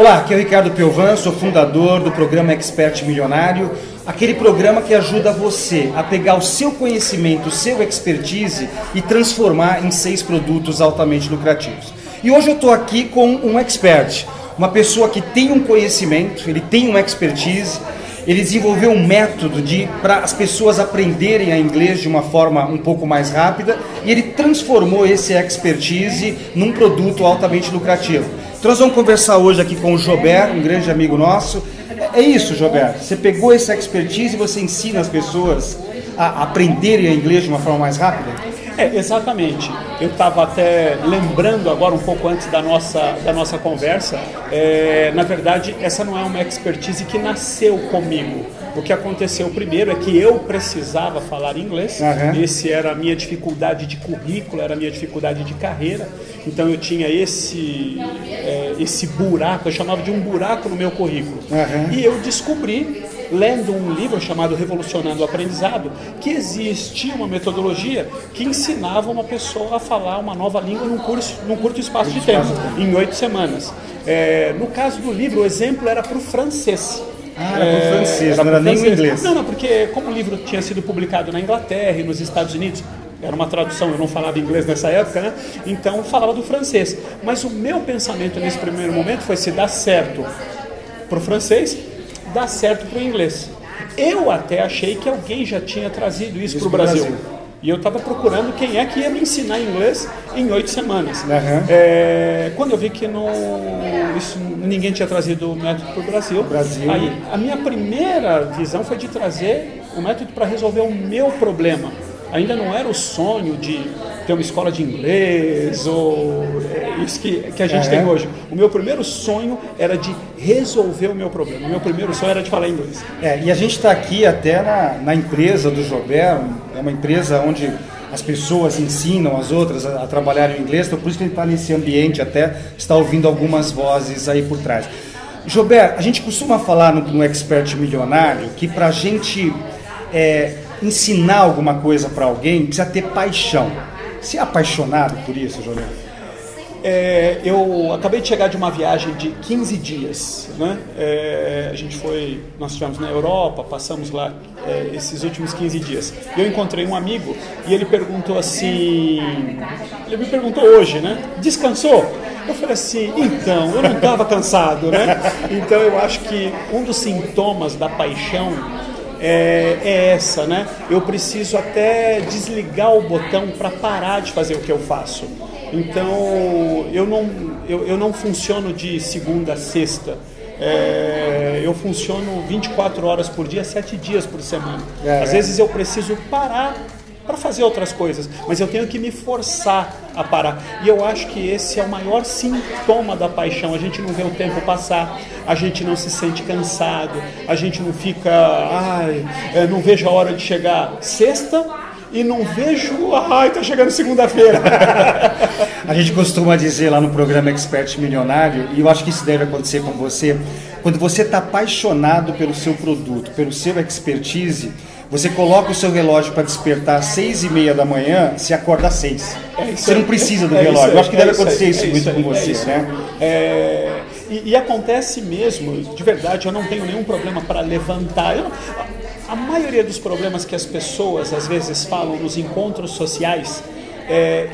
Olá, aqui é o Ricardo Piovan, sou fundador do programa Expert Milionário, aquele programa que ajuda você a pegar o seu conhecimento, o seu expertise e transformar em 6 produtos altamente lucrativos. E hoje eu estou aqui com um expert, uma pessoa que tem um conhecimento, ele tem uma expertise, ele desenvolveu um método para as pessoas aprenderem a inglês de uma forma um pouco mais rápida e ele transformou esse expertise num produto altamente lucrativo. Então nós vamos conversar hoje aqui com o Jobert, um grande amigo nosso. É isso, Jobert, você pegou essa expertise e você ensina as pessoas a aprenderem a inglês de uma forma mais rápida? Exatamente. Eu estava até lembrando agora um pouco antes da nossa conversa, na verdade essa não é uma expertise que nasceu comigo. O que aconteceu primeiro é que eu precisava falar inglês, Esse era a minha dificuldade de currículo, era a minha dificuldade de carreira, então eu tinha esse buraco, eu chamava de um buraco no meu currículo. E eu descobri, lendo um livro chamado Revolucionando o Aprendizado, que existia uma metodologia que ensinava uma pessoa a falar uma nova língua num curto espaço de tempo, em 8 semanas. No caso do livro, o exemplo era para o francês. Era para o francês, não era nem o inglês. Não, porque como o livro tinha sido publicado na Inglaterra e nos Estados Unidos, era uma tradução, eu não falava inglês nessa época, né? Então falava do francês. Mas o meu pensamento nesse primeiro momento foi: se dá certo para o francês, dá certo para o inglês. Eu até achei que alguém já tinha trazido isso para o Brasil. E eu estava procurando quem é que ia me ensinar inglês em 8 semanas. Quando eu vi que ninguém tinha trazido o método para o Brasil, aí a minha primeira visão foi de trazer o método para resolver o meu problema. Ainda não era o sonho de ter uma escola de inglês ou isso que a gente tem hoje. O meu primeiro sonho era de resolver o meu problema. O meu primeiro sonho era de falar inglês. E a gente está aqui até na empresa do Jobert, é uma empresa onde as pessoas ensinam as outras a trabalhar em inglês, então por isso que a gente está nesse ambiente, até está ouvindo algumas vozes aí por trás. Jobert, a gente costuma falar no Expert Milionário que para a gente ensinar alguma coisa para alguém precisa ter paixão. Você é apaixonado por isso, Jobert? Eu acabei de chegar de uma viagem de 15 dias, né? Nós estivemos na Europa, passamos lá esses últimos 15 dias. E eu encontrei um amigo e ele perguntou assim, ele me perguntou hoje, né? Descansou? Eu falei assim, então, eu não estava cansado, né? Então eu acho que um dos sintomas da paixão é essa, né? Eu preciso até desligar o botão para parar de fazer o que eu faço. Então, eu não funciono de segunda a sexta. Eu funciono 24 horas por dia, 7 dias por semana. Às vezes eu preciso parar para fazer outras coisas, mas eu tenho que me forçar a parar. E eu acho que esse é o maior sintoma da paixão. A gente não vê o tempo passar, a gente não se sente cansado, a gente não fica, não vejo a hora de chegar sexta e não vejo, tá chegando segunda-feira. A gente costuma dizer lá no programa Expert Milionário, e eu acho que isso deve acontecer com você, quando você está apaixonado pelo seu produto, pelo seu expertise, você coloca o seu relógio para despertar às 6h30 da manhã, se acorda às 6. Você não precisa do relógio. Eu acho que deve acontecer isso muito com você, né? E acontece mesmo, de verdade, eu não tenho nenhum problema para levantar. A maioria dos problemas que as pessoas às vezes falam nos encontros sociais,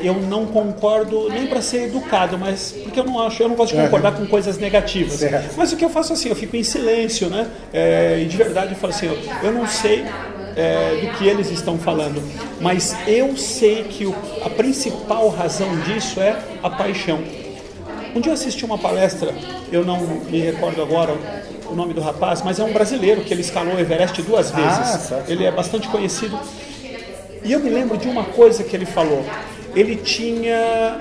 eu não concordo nem para ser educado, mas porque eu não gosto de concordar com coisas negativas. Mas o que eu faço assim, eu fico em silêncio, né? E de verdade eu falo assim, eu não sei do que eles estão falando, mas eu sei que a principal razão disso é a paixão. Um dia eu assisti uma palestra, eu não me recordo agora o nome do rapaz, mas é um brasileiro que ele escalou o Everest 2 vezes. Ele é bastante conhecido. E eu me lembro de uma coisa que ele falou. Ele tinha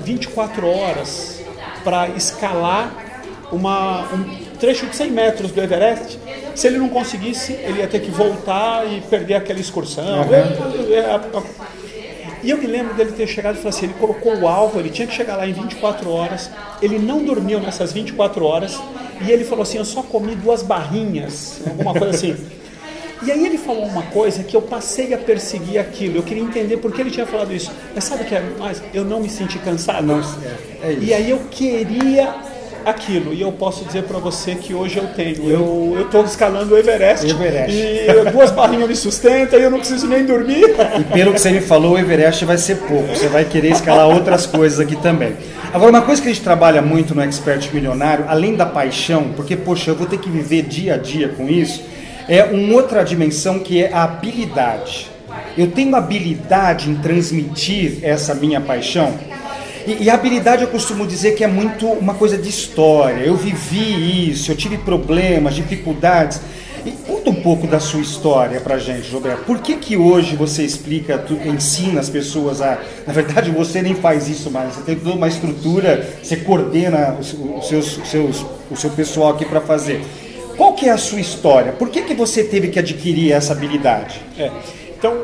24 horas para escalar um trecho de 100 metros do Everest. Se ele não conseguisse, ele ia ter que voltar e perder aquela excursão. E eu me lembro dele ter chegado e falado assim, ele colocou o alvo, ele tinha que chegar lá em 24 horas, ele não dormiu nessas 24 horas, e ele falou assim, eu só comi 2 barrinhas, alguma coisa assim. E aí ele falou uma coisa que eu passei a perseguir aquilo, eu queria entender por que ele tinha falado isso. Mas sabe o que é mais? Eu não me senti cansado. Não, é isso. E aí eu queria aquilo. E eu posso dizer para você que hoje eu tenho. Eu estou escalando o Everest. E 2 barrinhas me sustentam e eu não preciso nem dormir. E pelo que você me falou, o Everest vai ser pouco. Você vai querer escalar outras coisas aqui também. Agora, uma coisa que a gente trabalha muito no Expert Milionário, além da paixão, porque, poxa, eu vou ter que viver dia a dia com isso, é uma outra dimensão que é a habilidade. Eu tenho habilidade em transmitir essa minha paixão. E a habilidade eu costumo dizer que é muito uma coisa de história. Eu vivi isso, eu tive problemas, dificuldades. E conta um pouco da sua história pra gente, Roberto. Por que hoje você explica, ensina as pessoas a... Na verdade, você nem faz isso mais. Você tem toda uma estrutura, você coordena o seu pessoal aqui para fazer. Qual que é a sua história? Por que você teve que adquirir essa habilidade? Então,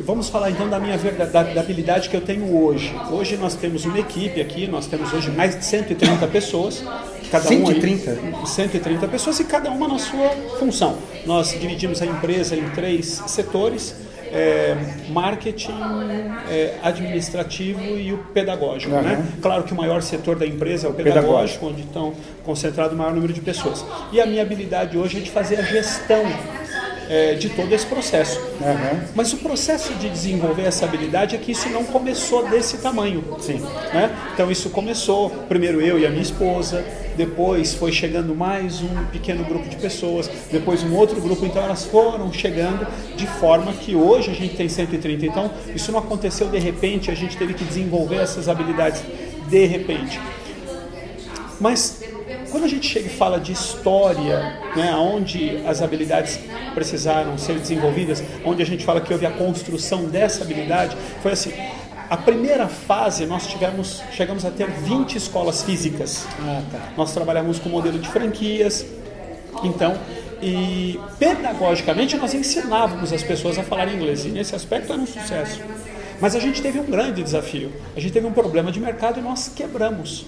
vamos falar então da minha da habilidade que eu tenho hoje. Hoje nós temos uma equipe aqui, nós temos hoje mais de 130 pessoas. Cada 130? 130 pessoas e cada uma na sua função. Nós dividimos a empresa em 3 setores. Marketing, administrativo e o pedagógico. Né? Claro que o maior setor da empresa é o pedagógico, onde estão concentrado o maior número de pessoas. E a minha habilidade hoje é de fazer a gestão de todo esse processo. Mas o processo de desenvolver essa habilidade é que isso não começou desse tamanho. Sim. Né? Então isso começou, primeiro eu e a minha esposa, depois foi chegando mais um pequeno grupo de pessoas, depois um outro grupo, então elas foram chegando de forma que hoje a gente tem 130. Então isso não aconteceu de repente, a gente teve que desenvolver essas habilidades de repente. Mas quando a gente chega e fala de história, né, onde as habilidades precisaram ser desenvolvidas, onde a gente fala que houve a construção dessa habilidade, foi assim, a primeira fase nós chegamos a ter 20 escolas físicas. Nós trabalhamos com modelo de franquias, então, e pedagogicamente nós ensinávamos as pessoas a falar inglês, e nesse aspecto era um sucesso. Mas a gente teve um grande desafio, a gente teve um problema de mercado e nós quebramos.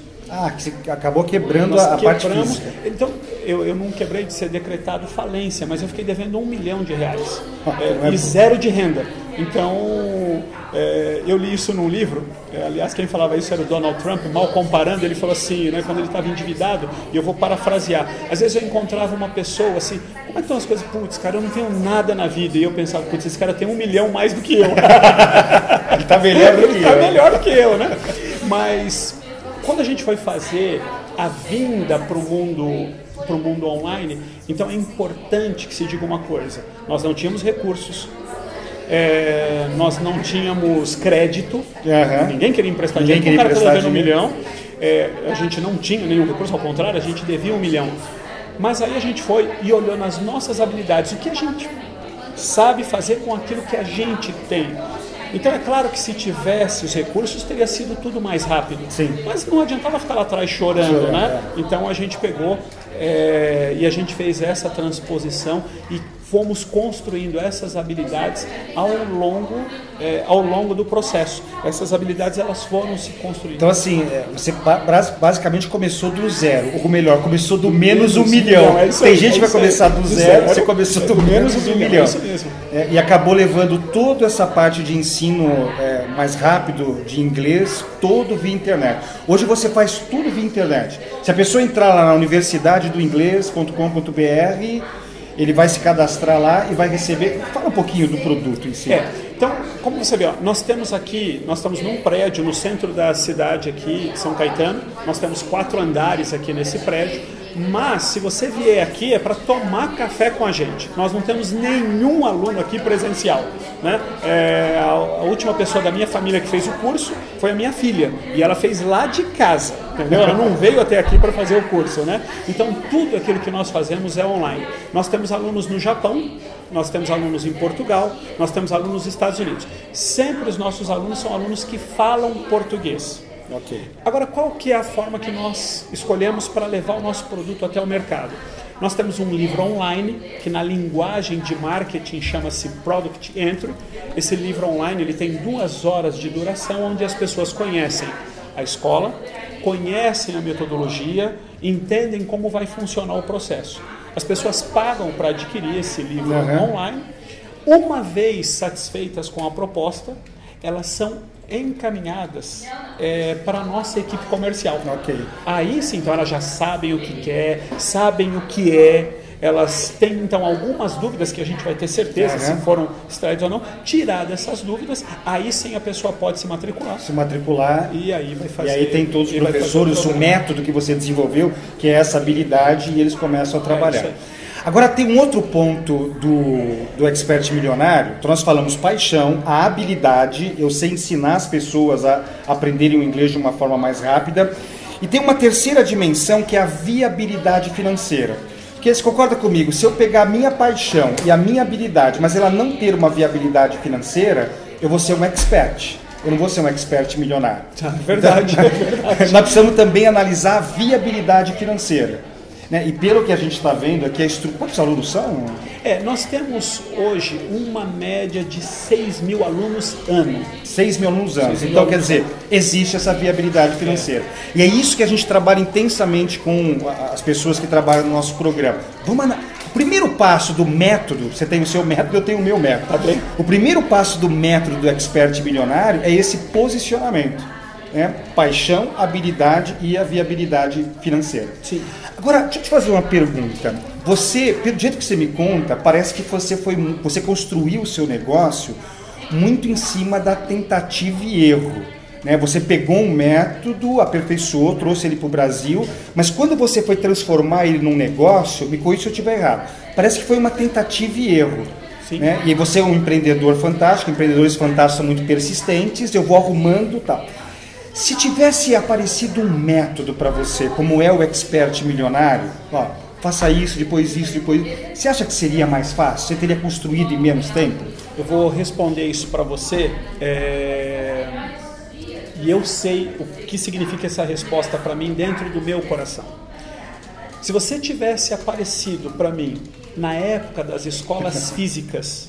Que você acabou quebrando a parte física. Então, eu não quebrei de ser decretado falência, mas eu fiquei devendo R$1 milhão e 0 de renda. Então, eu li isso num livro, aliás, quem falava isso era o Donald Trump, mal comparando, ele falou assim, né, quando ele estava endividado, e eu vou parafrasear, às vezes eu encontrava uma pessoa assim, como é que estão as coisas? Putz, cara, eu não tenho nada na vida, e eu pensava, putz, esse cara tem 1 milhão mais do que eu. Ele está melhor do que eu. Ele está melhor do que eu, né? Mas quando a gente foi fazer a vinda para o mundo online, então é importante que se diga uma coisa, nós não tínhamos recursos, nós não tínhamos crédito, ninguém queria emprestar dinheiro, o cara está devendo 1 milhão, a gente não tinha nenhum recurso, ao contrário, a gente devia 1 milhão. Mas aí a gente foi e olhou nas nossas habilidades, o que a gente sabe fazer com aquilo que a gente tem. Então é claro que se tivesse os recursos teria sido tudo mais rápido. Sim. Mas não adiantava ficar lá atrás chorando, né? Então a gente pegou e a gente fez essa transposição e fomos construindo essas habilidades ao longo do processo. Essas habilidades elas foram se construindo. Então assim, você basicamente começou do zero, ou melhor, começou do menos 1 milhão. Tem gente que vai começar do zero, você começou do menos 1 milhão. É isso mesmo. E acabou levando toda essa parte de ensino mais rápido de inglês, todo via internet. Hoje você faz tudo via internet. Se a pessoa entrar lá na universidadedoinglês.com.br, ele vai se cadastrar lá e vai receber... Fala um pouquinho do produto em si. Então, como você vê, nós estamos num prédio no centro da cidade aqui, São Caetano, nós temos 4 andares aqui nesse prédio, mas se você vier aqui é para tomar café com a gente. Nós não temos nenhum aluno aqui presencial, né? A última pessoa da minha família que fez o curso foi a minha filha, e ela fez lá de casa, entendeu? Ela não veio até aqui para fazer o curso, né? Então tudo aquilo que nós fazemos é online. Nós temos alunos no Japão, nós temos alunos em Portugal, nós temos alunos nos Estados Unidos. Sempre os nossos alunos são alunos que falam português. Okay. Agora, qual que é a forma que nós escolhemos para levar o nosso produto até o mercado? Nós temos um livro online, que na linguagem de marketing chama-se Product Entry. Esse livro online ele tem 2 horas de duração, onde as pessoas conhecem a escola, conhecem a metodologia, entendem como vai funcionar o processo. As pessoas pagam para adquirir esse livro online. Uma vez satisfeitas com a proposta, elas são encaminhadas para a nossa equipe comercial. Ok. Aí sim, então elas já sabem o que quer, sabem o que é, elas têm então algumas dúvidas que a gente vai ter certeza se foram extraídas ou não, tirar dessas dúvidas, aí sim a pessoa pode se matricular. E aí vai fazer. E aí tem todos os professores, o método que você desenvolveu, que é essa habilidade, e eles começam a trabalhar. Agora tem um outro ponto do Expert Milionário. Então nós falamos paixão, a habilidade, eu sei ensinar as pessoas a aprenderem o inglês de uma forma mais rápida. E tem uma terceira dimensão que é a viabilidade financeira. Porque você concorda comigo, se eu pegar a minha paixão e a minha habilidade, mas ela não ter uma viabilidade financeira, eu vou ser um expert. Eu não vou ser um expert milionário. Verdade, então, é verdade. Nós precisamos também analisar a viabilidade financeira. Né? E pelo que a gente está vendo aqui, quantos alunos são? Nós temos hoje uma média de 6 mil alunos ano. 6 mil alunos ano. Então, quer dizer, existe essa viabilidade financeira. E é isso que a gente trabalha intensamente com as pessoas que trabalham no nosso programa. O primeiro passo do método, você tem o seu método, eu tenho o meu método. Tá bem? O primeiro passo do método do Expert Milionário é esse posicionamento. Paixão, habilidade e a viabilidade financeira. Sim. Agora, deixa eu te fazer uma pergunta. Você, pelo jeito que você me conta, parece que você construiu o seu negócio muito em cima da tentativa e erro. Né? Você pegou um método, aperfeiçoou, trouxe ele para o Brasil, mas quando você foi transformar ele num negócio, me corrija se eu estiver errado, parece que foi uma tentativa e erro. Né? E você é um empreendedor fantástico, empreendedores fantásticos são muito persistentes, eu vou arrumando e tal. Se tivesse aparecido um método para você, como é o Expert Milionário, faça isso, depois isso, depois... Você acha que seria mais fácil? Você teria construído em menos tempo? Eu vou responder isso para você e eu sei o que significa essa resposta para mim dentro do meu coração. Se você tivesse aparecido para mim na época das escolas físicas,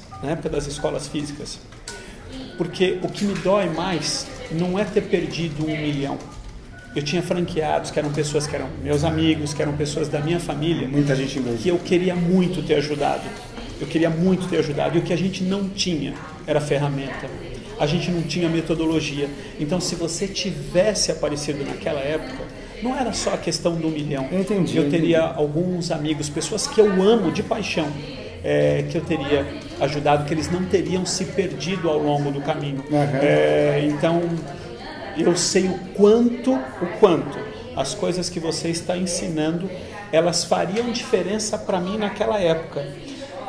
porque o que me dói mais não é ter perdido 1 milhão. Eu tinha franqueados que eram pessoas que eram meus amigos, que eram pessoas da minha família. Muita gente mesmo. Que eu queria muito ter ajudado. E o que a gente não tinha era ferramenta. A gente não tinha metodologia. Então, se você tivesse aparecido naquela época, não era só a questão do 1 milhão. Eu teria alguns amigos, pessoas que eu amo de paixão, que eu teria ajudado, que eles não teriam se perdido ao longo do caminho. Então, eu sei o quanto as coisas que você está ensinando, elas fariam diferença para mim naquela época.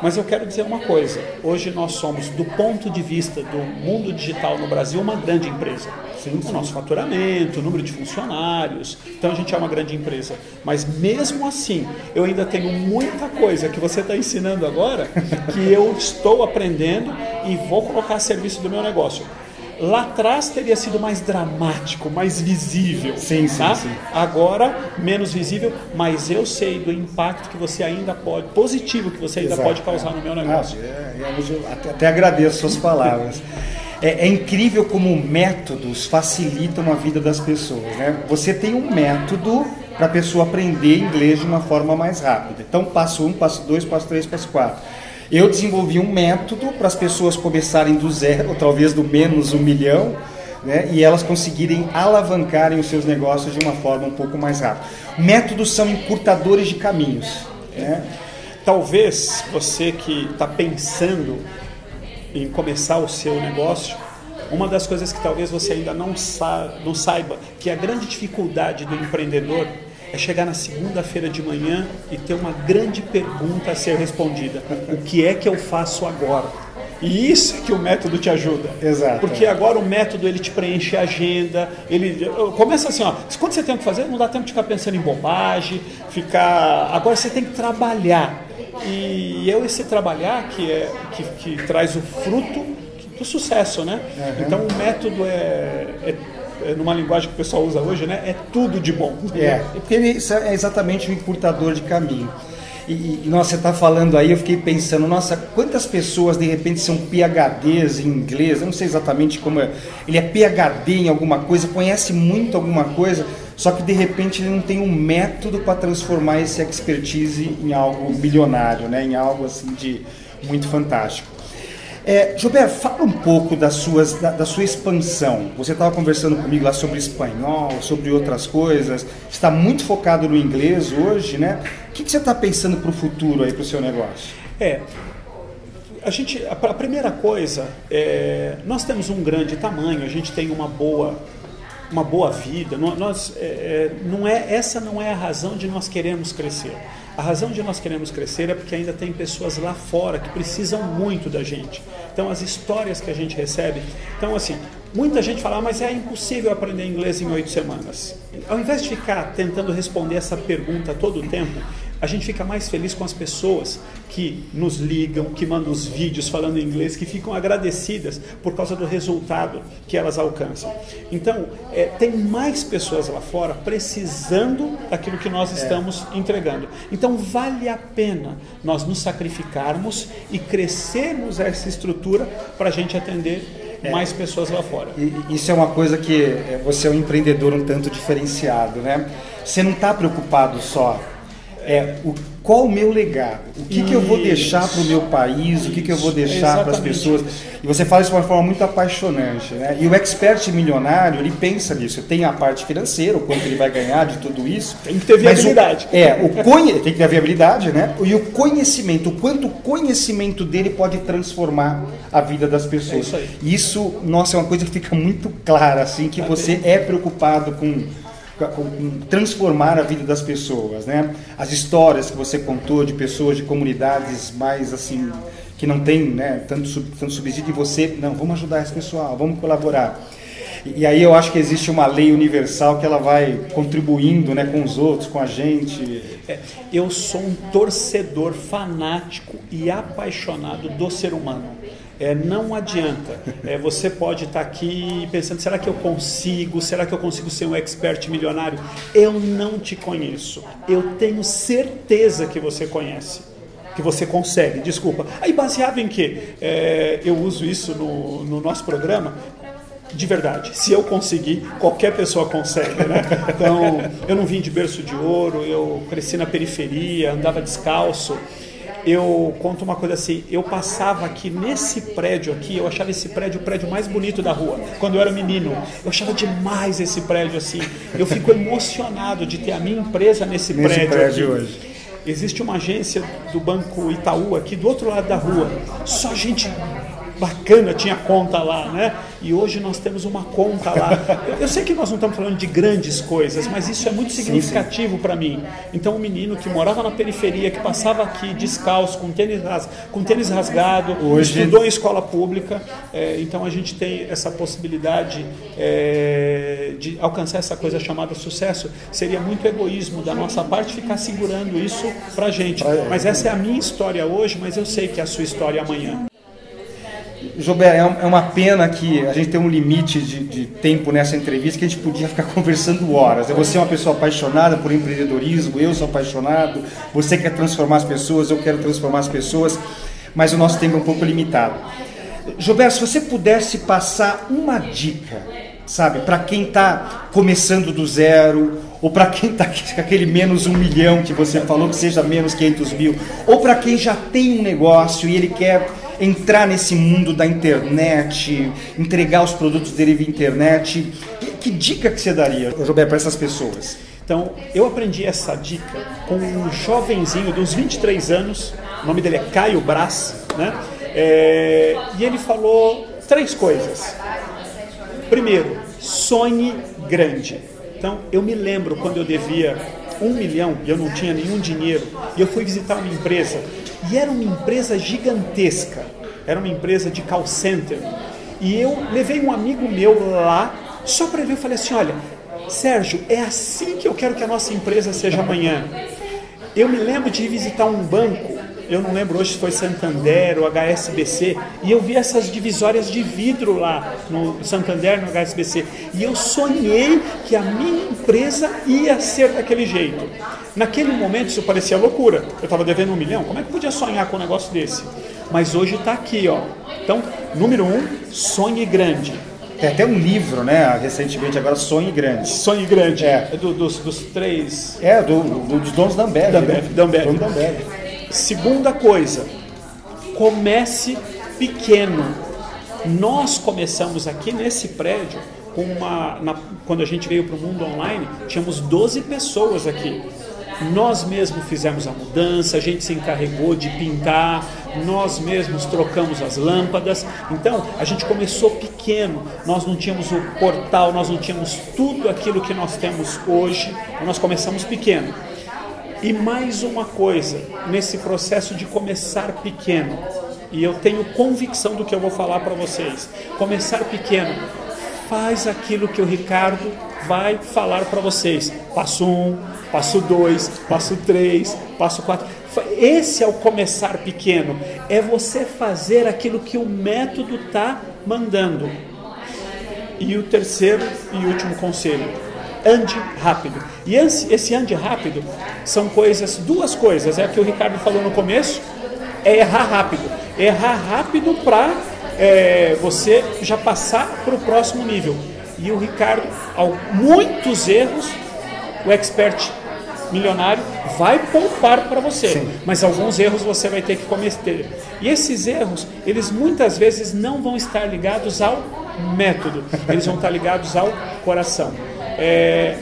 Mas eu quero dizer uma coisa, hoje nós somos, do ponto de vista do mundo digital no Brasil, uma grande empresa. O nosso faturamento, o número de funcionários, então a gente é uma grande empresa. Mas mesmo assim, eu ainda tenho muita coisa que você está ensinando agora, que eu estou aprendendo e vou colocar a serviço do meu negócio. Lá atrás teria sido mais dramático, mais visível. Sim. Agora, menos visível, mas eu sei do impacto que você ainda pode, positivo que você ainda pode causar no meu negócio. Eu até agradeço suas palavras. É incrível como métodos facilitam a vida das pessoas. Né? Você tem um método para a pessoa aprender inglês de uma forma mais rápida. Então, passo 1, passo 2, passo 3, passo 4. Eu desenvolvi um método para as pessoas começarem do zero, ou talvez do menos 1 milhão, né? E elas conseguirem alavancarem os seus negócios de uma forma um pouco mais rápida. Métodos são encurtadores de caminhos. Né? Talvez você que está pensando em começar o seu negócio, uma das coisas que talvez você ainda não saiba, que é a grande dificuldade do empreendedor, é chegar na segunda-feira de manhã e ter uma grande pergunta a ser respondida. O que é que eu faço agora? E isso é que o método te ajuda. Exato. Porque agora o método ele te preenche a agenda, ele começa assim, quando você tem o que fazer, não dá tempo de ficar pensando em bobagem, agora você tem que trabalhar. E esse trabalhar que traz o fruto do sucesso, né? Então o método numa linguagem que o pessoal usa hoje, né? É tudo de bom. Porque ele é exatamente o encurtador de caminho. Nossa, você está falando aí, eu fiquei pensando, nossa, quantas pessoas de repente são PhDs em inglês, eu não sei exatamente como é, ele é PhD em alguma coisa, conhece muito alguma coisa, só que de repente ele não tem um método para transformar esse expertise em algo milionário, né? Em algo assim de muito fantástico. Gilberto, fala um pouco da sua expansão. Você estava conversando comigo lá sobre espanhol, sobre outras coisas. Você está muito focado no inglês hoje, né? O que você está pensando para o futuro aí, para o seu negócio? A primeira coisa, nós temos um grande tamanho, a gente tem uma boa vida. Essa não é a razão de nós queremos crescer. A razão de nós queremos crescer é porque ainda tem pessoas lá fora que precisam muito da gente. Então, as histórias que a gente recebe... Então, assim, muita gente fala, mas é impossível aprender inglês em 8 semanas. Ao invés de ficar tentando responder essa pergunta todo o tempo, a gente fica mais feliz com as pessoas que nos ligam, que mandam os vídeos falando inglês, que ficam agradecidas por causa do resultado que elas alcançam. Então, tem mais pessoas lá fora precisando daquilo que nós estamos entregando. Então, vale a pena nós nos sacrificarmos e crescermos essa estrutura para a gente atender mais pessoas lá fora. Isso é uma coisa que você é um empreendedor um tanto diferenciado, né? Você não está preocupado só qual o meu legado, o que eu vou deixar para o meu país, o que eu vou deixar para as pessoas. E você fala isso de uma forma muito apaixonante, né? E o expert milionário, ele pensa nisso. Tem a parte financeira, o quanto ele vai ganhar de tudo isso. Tem que ter viabilidade. Tem que ter a viabilidade, né? E o conhecimento, o quanto o conhecimento dele pode transformar a vida das pessoas. Isso, nossa, é uma coisa que fica muito clara, assim, que você é preocupado com transformar a vida das pessoas, né? As histórias que você contou de pessoas de comunidades mais assim que não tem, né, tanto subsídio, e você, não, vamos ajudar esse pessoal, vamos colaborar. E aí eu acho que existe uma lei universal que ela vai contribuindo, né, com os outros, com a gente. Eu sou um torcedor fanático e apaixonado do ser humano. Não adianta. Você pode estar aqui pensando, será que eu consigo? Será que eu consigo ser um expert milionário? Eu não te conheço. Eu tenho certeza que você conhece. Que você consegue, desculpa. Aí baseado em quê? Eu uso isso no nosso programa. De verdade, se eu conseguir, qualquer pessoa consegue, né? Então, eu não vim de berço de ouro, eu cresci na periferia, andava descalço. Eu conto uma coisa assim, eu passava aqui nesse prédio aqui, eu achava esse prédio o prédio mais bonito da rua, quando eu era menino. Eu achava demais esse prédio assim. Eu fico emocionado de ter a minha empresa nesse prédio aqui. Hoje. Existe uma agência do Banco Itaú aqui do outro lado da rua. Só gente bacana tinha conta lá, né? E hoje nós temos uma conta lá. Eu sei que nós não estamos falando de grandes coisas, mas isso é muito significativo para mim. Então, um menino que morava na periferia, que passava aqui descalço, com tênis rasgado, hoje estudou em escola pública. Então, a gente tem essa possibilidade de alcançar essa coisa chamada sucesso. Seria muito egoísmo da nossa parte ficar segurando isso para a gente. Mas essa é a minha história hoje, mas eu sei que é a sua história amanhã. Gilberto, é uma pena que a gente tem um limite de tempo nessa entrevista, que a gente podia ficar conversando horas. Você é uma pessoa apaixonada por empreendedorismo, eu sou apaixonado, você quer transformar as pessoas, eu quero transformar as pessoas, mas o nosso tempo é um pouco limitado. Gilberto, se você pudesse passar uma dica, sabe, para quem está começando do zero, ou para quem está com aquele menos 1 milhão que você falou, que seja menos 500 mil, ou para quem já tem um negócio e ele quer entrar nesse mundo da internet, entregar os produtos dele via internet, que dica que você daria, Gilberto, para essas pessoas? Então, eu aprendi essa dica com um jovenzinho de uns 23 anos, o nome dele é Caio Brás, né? E ele falou 3 coisas. Primeiro, sonhe grande. Então, eu me lembro quando eu devia 1 milhão e eu não tinha nenhum dinheiro, e eu fui visitar uma empresa, e era uma empresa gigantesca, era uma empresa de call center, e eu levei um amigo meu lá, só para ver, eu falei assim, olha, Sérgio, é assim que eu quero que a nossa empresa seja amanhã. Eu me lembro de ir visitar um banco, eu não lembro hoje se foi Santander ou HSBC, e eu vi essas divisórias de vidro lá no Santander, no HSBC, e eu sonhei que a minha empresa ia ser daquele jeito. Naquele momento isso parecia loucura, eu estava devendo 1 milhão, como é que eu podia sonhar com um negócio desse? Mas hoje está aqui, ó. Então, número 1, sonhe grande. Tem até um livro, né, recentemente agora, Sonhe Grande. Sonhe Grande, dos 3... dos donos da Ambev. Da Ambev. Segunda coisa, comece pequeno. Nós começamos aqui nesse prédio, quando a gente veio para o mundo online, tínhamos 12 pessoas aqui. Nós mesmos fizemos a mudança, a gente se encarregou de pintar, nós mesmos trocamos as lâmpadas. Então, a gente começou pequeno, nós não tínhamos o portal, nós não tínhamos tudo aquilo que nós temos hoje, nós começamos pequeno. E mais uma coisa, nesse processo de começar pequeno, e eu tenho convicção do que eu vou falar para vocês, começar pequeno, faz aquilo que o Ricardo vai falar para vocês. Passo 1, passo 2, passo 3, passo 4. Esse é o começar pequeno. É você fazer aquilo que o método está mandando. E o terceiro e último conselho: ande rápido. E esse ande rápido são duas coisas. É o que o Ricardo falou no começo, é errar rápido. Errar rápido para você já passar para o próximo nível. E o Ricardo, muitos erros, o expert milionário vai poupar para você. Sim. Mas alguns erros você vai ter que cometer. E esses erros, eles muitas vezes não vão estar ligados ao método, eles vão estar ligados ao coração.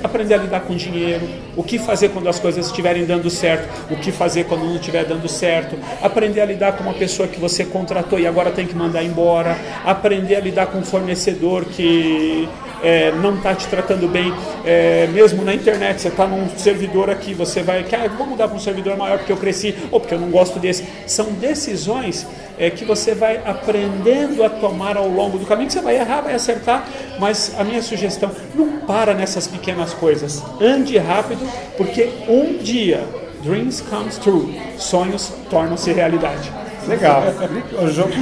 Aprender a lidar com dinheiro, o que fazer quando as coisas estiverem dando certo, o que fazer quando não estiver dando certo, aprender a lidar com uma pessoa que você contratou e agora tem que mandar embora, aprender a lidar com um fornecedor que não está te tratando bem, mesmo na internet, você está num servidor aqui, você vai, vou mudar para um servidor maior porque eu cresci, ou porque eu não gosto desse. São decisões que você vai aprendendo a tomar ao longo do caminho, que você vai errar, vai acertar, mas a minha sugestão, não para nessas pequenas coisas, ande rápido, porque um dia, dreams comes true, sonhos tornam-se realidade. Legal.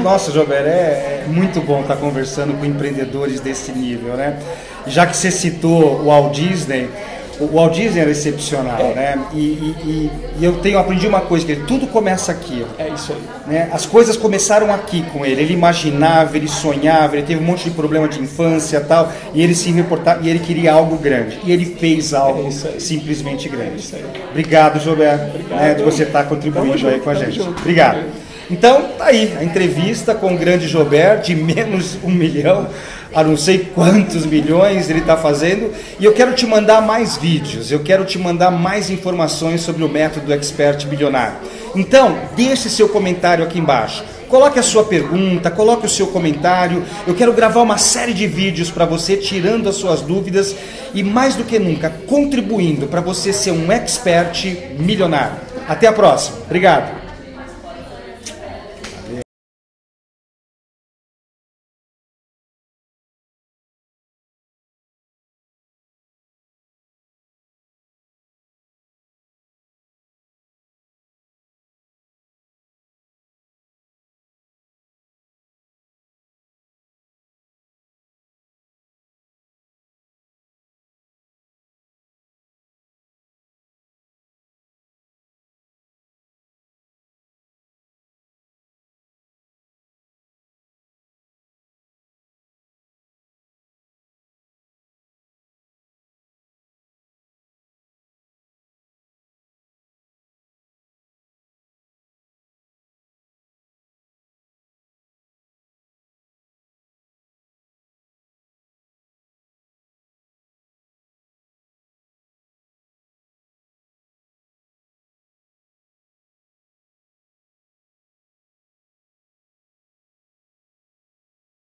Nossa, Jober, é muito bom estar conversando com empreendedores desse nível, né? Já que você citou o Walt Disney era excepcional, né? E eu aprendi uma coisa, que tudo começa aqui. É isso aí. Né? As coisas começaram aqui com ele. Ele imaginava, ele sonhava, ele teve um monte de problema de infância e tal, e ele se reportava, e ele queria algo grande. E ele fez algo simplesmente grande. Isso aí. Obrigado, Jober, de você estar contribuindo aí com a gente. Obrigado. Então, tá aí, a entrevista com o grande Jober, de menos 1 milhão, a não sei quantos milhões ele está fazendo. E eu quero te mandar mais vídeos, eu quero te mandar mais informações sobre o método Expert Milionário. Então, deixe seu comentário aqui embaixo. Coloque a sua pergunta, coloque o seu comentário. Eu quero gravar uma série de vídeos para você, tirando as suas dúvidas e, mais do que nunca, contribuindo para você ser um expert milionário. Até a próxima. Obrigado.